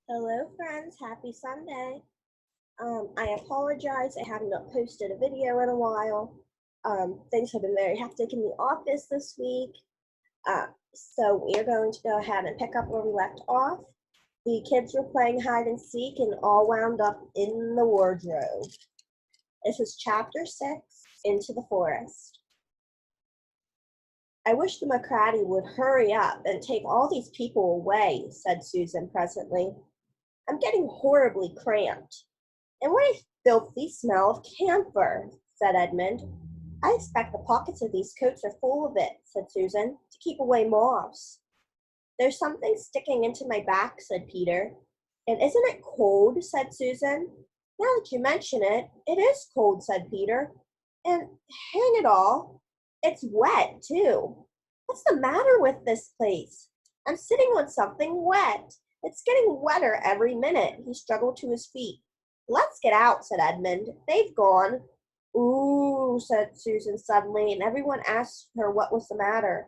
Hello friends, happy Sunday. I apologize, I have not posted a video in a while. Things have been very hectic in the office this week. So we are going to go ahead and pick up where we left off. The kids were playing hide and seek and all wound up in the wardrobe. This is chapter 6, Into the Forest. I wish the McCratty would hurry up and take all these people away, said Susan presently. I'm getting horribly cramped. And what a filthy smell of camphor, said Edmund. I expect the pockets of these coats are full of it, said Susan, to keep away moths. There's something sticking into my back, said Peter. And isn't it cold, said Susan. Now that you mention it, it is cold, said Peter. And hang it all, it's wet, too. What's the matter with this place? I'm sitting on something wet. It's getting wetter every minute. He struggled to his feet. Let's get out, said Edmund. They've gone. Ooh, said Susan suddenly, and everyone asked her what was the matter.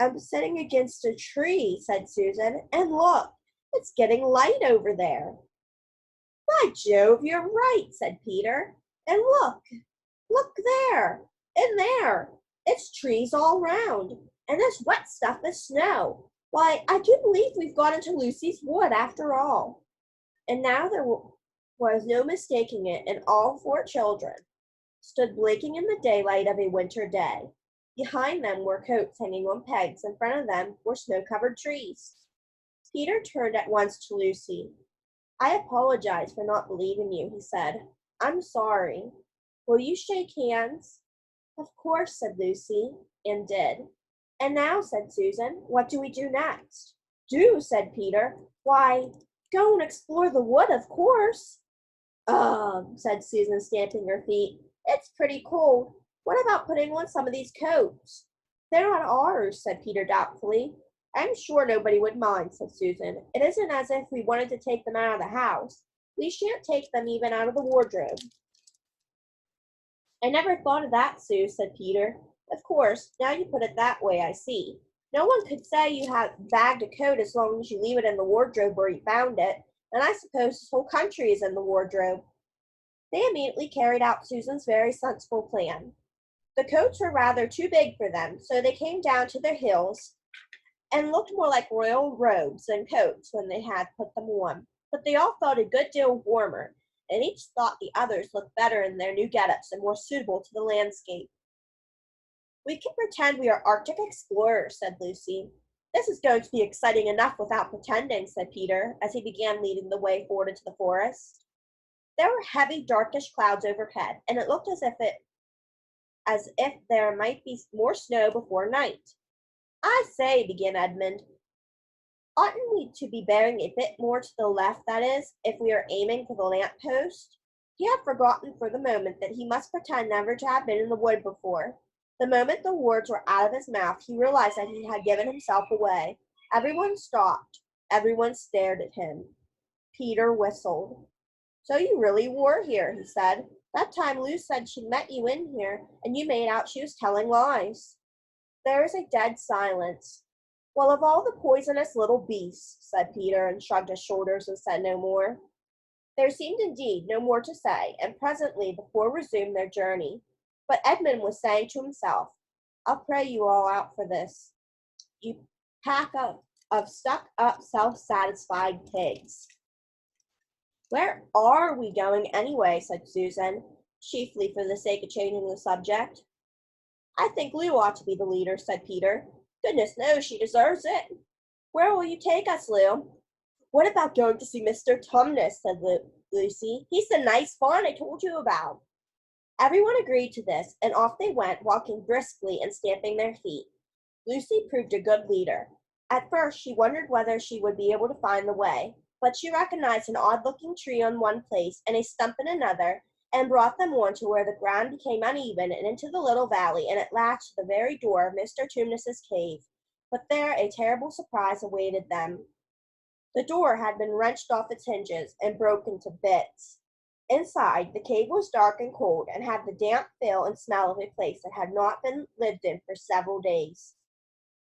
I'm sitting against a tree, said Susan, and look, it's getting light over there. By Jove, you're right, said Peter. And look there, and there. It's trees all round, and this wet stuff is snow. Why, I do believe we've got into Lucy's wood after all. And now there was no mistaking it, and all four children stood blinking in the daylight of a winter day. Behind them were coats hanging on pegs, in front of them were snow-covered trees. Peter turned at once to Lucy. I apologize for not believing you, he said. I'm sorry. Will you shake hands? Of course, said Lucy, and did. And now, said Susan, what do we do next? Do, said Peter. Why, go and explore the wood, of course. Said Susan, stamping her feet. It's pretty cold. What about putting on some of these coats? They're not ours, said Peter doubtfully. I'm sure nobody would mind, said Susan. It isn't as if we wanted to take them out of the house. We shan't take them even out of the wardrobe. I never thought of that, Sue, said Peter. Of course, now you put it that way, I see. No one could say you have bagged a coat as long as you leave it in the wardrobe where you found it, and I suppose this whole country is in the wardrobe. They immediately carried out Susan's very sensible plan. The coats were rather too big for them, so they came down to their heels and looked more like royal robes than coats when they had put them on. But they all felt a good deal warmer, and each thought the others looked better in their new get-ups and more suitable to the landscape. We can pretend we are Arctic explorers, said Lucy. This is going to be exciting enough without pretending, said Peter, as he began leading the way forward into the forest. There were heavy, darkish clouds overhead, and it looked as if there might be more snow before night. I say, began Edmund, oughtn't we to be bearing a bit more to the left, that is, if we are aiming for the lamp-post? He had forgotten for the moment that he must pretend never to have been in the wood before. The moment the words were out of his mouth, he realized that he had given himself away. Everyone stopped. Everyone stared at him. Peter whistled. So you really were here, he said. That time Lou said she met you in here, and you made out she was telling lies. There was a dead silence. Well, of all the poisonous little beasts, said Peter, and shrugged his shoulders and said no more. There seemed indeed no more to say, and presently the four resumed their journey. But Edmund was saying to himself, I'll pray you all out for this. You pack of stuck-up, self-satisfied pigs. Where are we going anyway, said Susan, chiefly for the sake of changing the subject. I think Lou ought to be the leader, said Peter. Goodness knows she deserves it. Where will you take us, Lou? What about going to see Mr. Tumnus, said Lucy. He's the nice fawn I told you about. Everyone agreed to this, and off they went, walking briskly and stamping their feet. Lucy proved a good leader. At first she wondered whether she would be able to find the way, but she recognized an odd-looking tree in one place and a stump in another, and brought them on to where the ground became uneven and into the little valley, and at last to the very door of Mr. Tumnus's cave. But there a terrible surprise awaited them. The door had been wrenched off its hinges and broken to bits. Inside, the cave was dark and cold, and had the damp feel and smell of a place that had not been lived in for several days.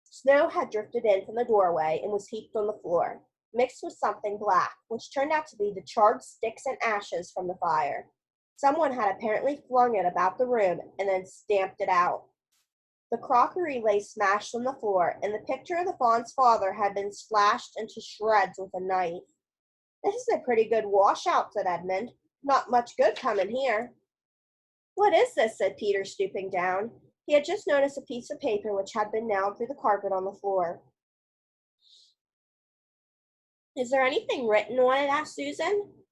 Snow had drifted in from the doorway and was heaped on the floor. mixed with something black, which turned out to be the charred sticks and ashes from the fire. Someone had apparently flung it about the room and then stamped it out. The crockery lay smashed on the floor, and the picture of the fawn's father had been slashed into shreds with a knife. "This is a pretty good washout," said Edmund. "Not much good coming here." "What is this?" said Peter, stooping down. He had just noticed a piece of paper which had been nailed through the carpet on the floor. "Is there anything written on it?" asked Susan.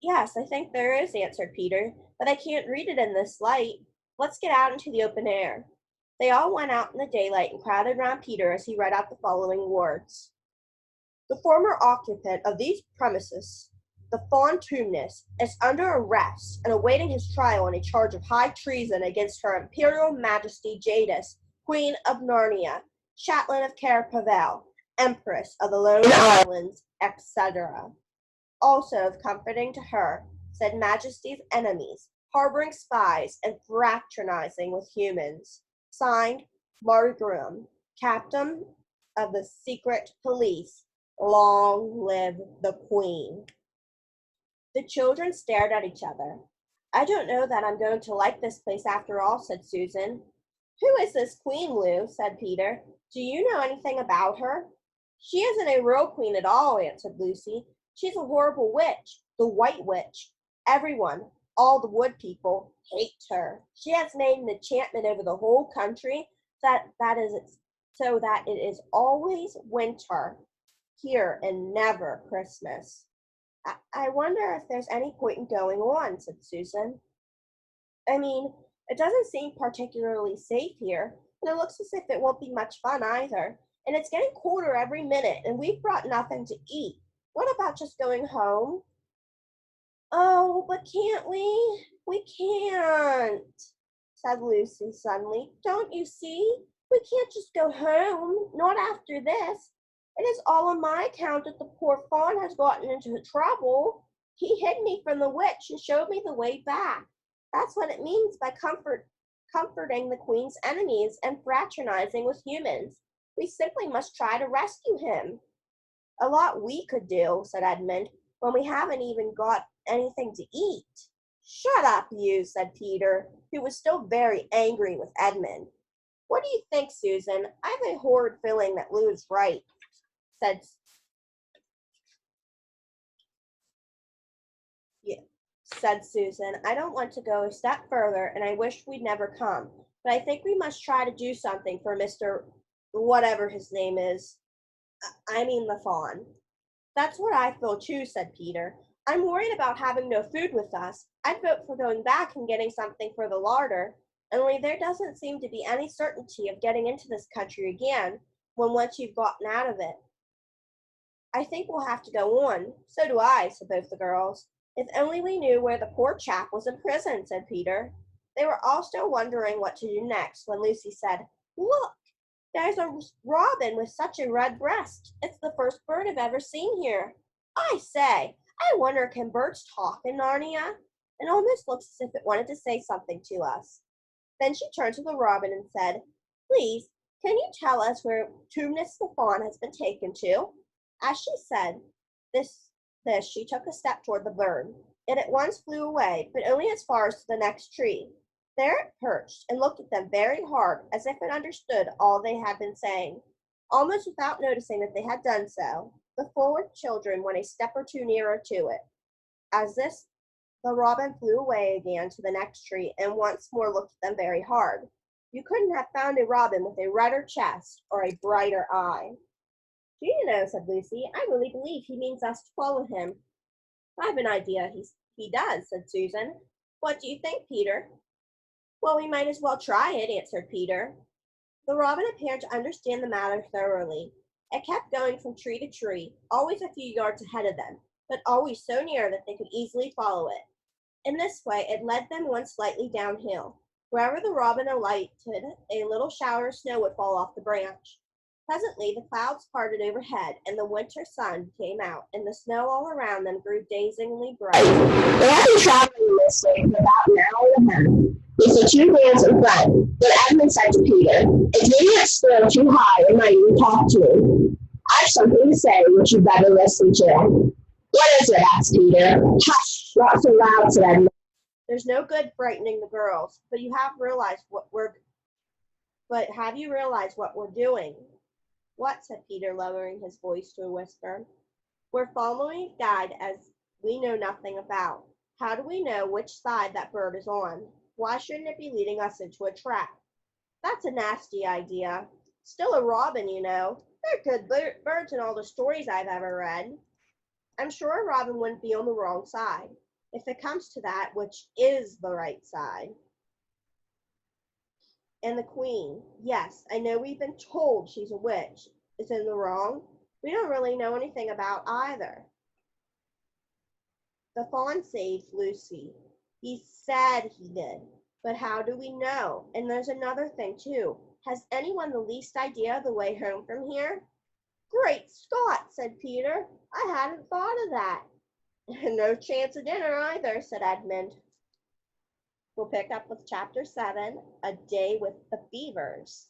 "Yes, I think there is," answered Peter, "but I can't read it in this light. Let's get out into the open air." They all went out in the daylight and crowded round Peter as he read out the following words. "The former occupant of these premises, the Fawn Tumnus, is under arrest and awaiting his trial on a charge of high treason against Her Imperial Majesty Jadis, Queen of Narnia, Chatelaine of Carapavel, Empress of the Lone Islands, etc. Also of comforting to her, said Majesty's enemies, harboring spies and fraternizing with humans. Signed, Margrum, Captain of the Secret Police. Long live the Queen." The children stared at each other. "I don't know that I'm going to like this place after all," said Susan. "Who is this Queen, Lou?" said Peter. "Do you know anything about her?" "She isn't a real queen at all," answered Lucy. "She's a horrible witch, the White Witch. Everyone, all the wood people, hate her. She has made an enchantment over the whole country so that it is always winter here and never Christmas." I wonder if there's any point in going on," said Susan. "I mean, it doesn't seem particularly safe here, and it looks as if it won't be much fun either. And it's getting colder every minute, and we've brought nothing to eat. What about just going home?" "Oh, but can't we? We can't," said Lucy suddenly. "Don't you see? We can't just go home, not after this. It is all on my account that the poor fawn has gotten into trouble. He hid me from the witch and showed me the way back. That's what it means by comforting the Queen's enemies and fraternizing with humans. We simply must try to rescue him." "A lot we could do," said Edmund, "when we haven't even got anything to eat." "Shut up, you," said Peter, who was still very angry with Edmund. "What do you think, Susan? I have a horrid feeling that Lou is right," said Susan. "I don't want to go a step further, and I wish we'd never come. But I think we must try to do something for Mr. whatever his name is. I mean the fawn." "That's what I feel too," said Peter. "I'm worried about having no food with us. I'd vote for going back and getting something for the larder. Only there doesn't seem to be any certainty of getting into this country again when once you've gotten out of it." "I think we'll have to go on." "So do I," said both the girls. "If only we knew where the poor chap was in prison," said Peter. They were all still wondering what to do next when Lucy said, "Look, there's a robin with such a red breast. It's the first bird I've ever seen here. I say, I wonder, can birds talk in Narnia? It almost looks as if it wanted to say something to us." Then she turned to the robin and said, "Please, can you tell us where Tumnus the fawn has been taken to?" As she said this, she took a step toward the bird. It at once flew away, but only as far as to the next tree. There it perched and looked at them very hard, as if it understood all they had been saying. Almost without noticing that they had done so, the forward children went a step or two nearer to it. As this, the robin flew away again to the next tree and once more looked at them very hard. You couldn't have found a robin with a redder chest or a brighter eye. "Do you know," said Lucy, "I really believe he means us to follow him." "I've an idea he does," said Susan. "What do you think, Peter?" "Well, we might as well try it," answered Peter. The robin appeared to understand the matter thoroughly. It kept going from tree to tree, always a few yards ahead of them, but always so near that they could easily follow it. In this way it led them one slightly downhill. Wherever the robin alighted, a little shower of snow would fall off the branch. Presently the clouds parted overhead, and the winter sun came out, and the snow all around them grew dazingly bright. They had been traveling this way for about an hour and a half, with the two girls in front. Then Edmund said to Peter, "Is maybe it's still too high and might even talk to me?" I have something to say which you better listen to. What is it? Asked Peter. Hush, not so loud, said Edmund. There's no good frightening the girls, but have you realized what we're doing? What? Said Peter, lowering his voice to a whisper. We're following a guide as we know nothing about. How do we know which side that bird is on? Why shouldn't it be leading us into a trap? That's a nasty idea. Still a robin, you know. They're good birds in all the stories I've ever read. I'm sure a robin wouldn't be on the wrong side. If it comes to that, which is the right side? And the queen. Yes, I know we've been told she's a witch. Is in the wrong? We don't really know anything about either. The fawn saved Lucy. He said he did. But how do we know? And there's another thing, too. Has anyone the least idea of the way home from here? Great Scott, said Peter. I hadn't thought of that. No chance of dinner either, said Edmund. We'll pick up with chapter 7, A Day with the Beavers.